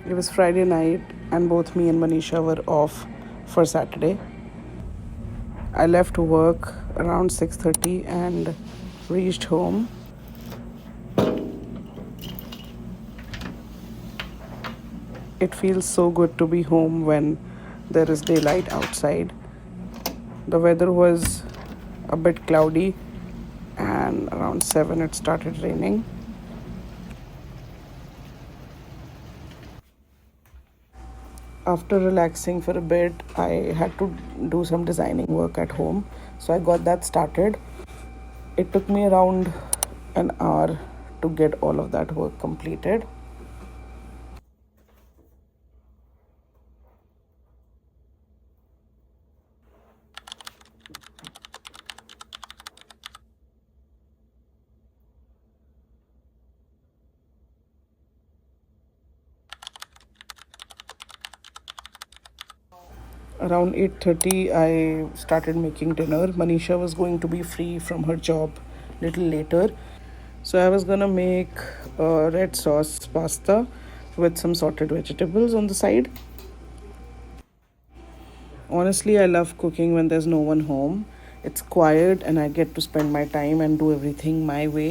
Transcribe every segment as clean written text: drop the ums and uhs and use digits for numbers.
It was Friday night, and both me and Manisha were off for Saturday. I left work around 6:30 and reached home. It feels so good to be home when there is daylight outside. The weather was a bit cloudy, and around 7 it started raining. After relaxing for a bit, I had to do some designing work at home, so I got that started. It took me around an hour to get all of that work completed. Around 8:30 I started making dinner. Manisha was going to be free from her job little later. So I was gonna make red sauce pasta with some sorted vegetables on the side. Honestly, I love cooking when there's no one home. It's quiet and I get to spend my time and do everything my way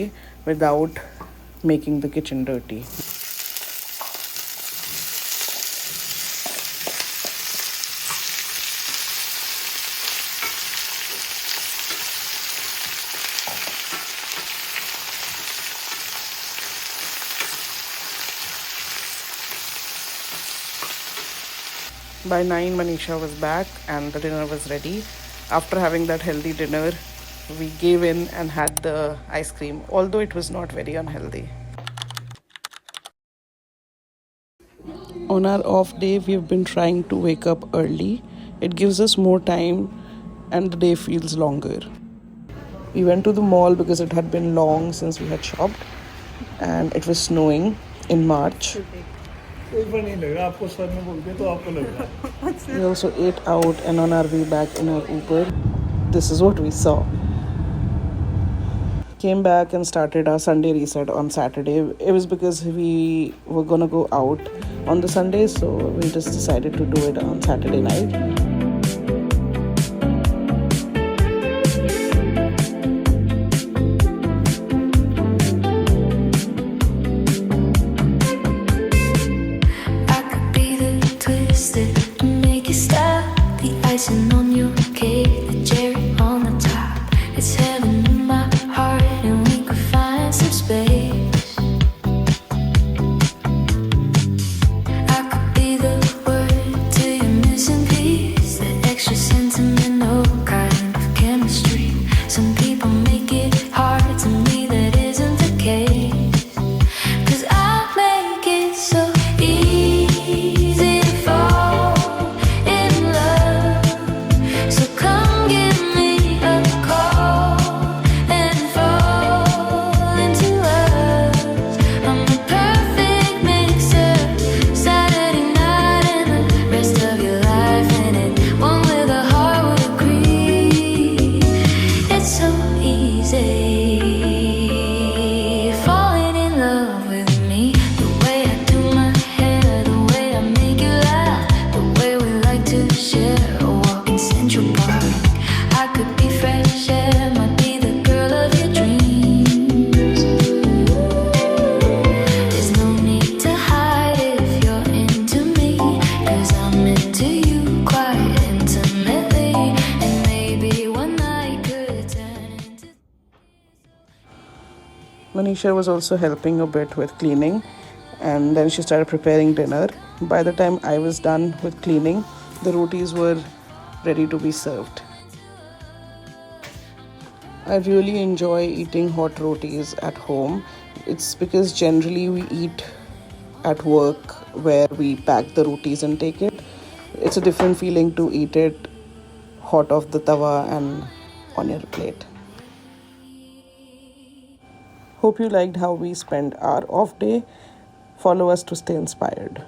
without making the kitchen dirty. By 9, Manisha was back and the dinner was ready. After having that healthy dinner, we gave in and had the ice cream, although it was not very unhealthy. On our off day, we've been trying to wake up early. It gives us more time and the day feels longer. We went to the mall because it had been long since we had shopped and it was snowing in March. We also ate out, and on our way back in our Uber, this is what we saw. Came back and started our Sunday reset on Saturday. It was because we were gonna go out on the Sunday, so we just decided to do it on Saturday night. Icing on your cake, the cherry on the top. It's heaven in my heart, and we could find some space. I could be the word to your missing piece, the extra sentimental kind of chemistry. Some people make it hard, to me that isn't the case. 'Cause I make it so easy to fall in love. So come give me a call and fall into us. I'm the perfect mixer, Saturday night and the rest of your life in it. One with a heart would agree. It's so easy falling in love with me. The way I do my hair, the way I make you laugh, the way we like to share a walk in Central Park. I could be fresh air, might be the girl of your dreams. There's no need to hide if you're into me, 'cause I'm into you quite intimately. And maybe one night could turn into Manisha was also helping a bit with cleaning, and then she started preparing dinner. By the time I was done with cleaning, the rotis were ready to be served. I really enjoy eating hot rotis at home. It's because generally we eat at work where we pack the rotis and take it. It's a different feeling to eat it hot off the tawa and on your plate. Hope you liked how we spent our off day. Follow us to stay inspired.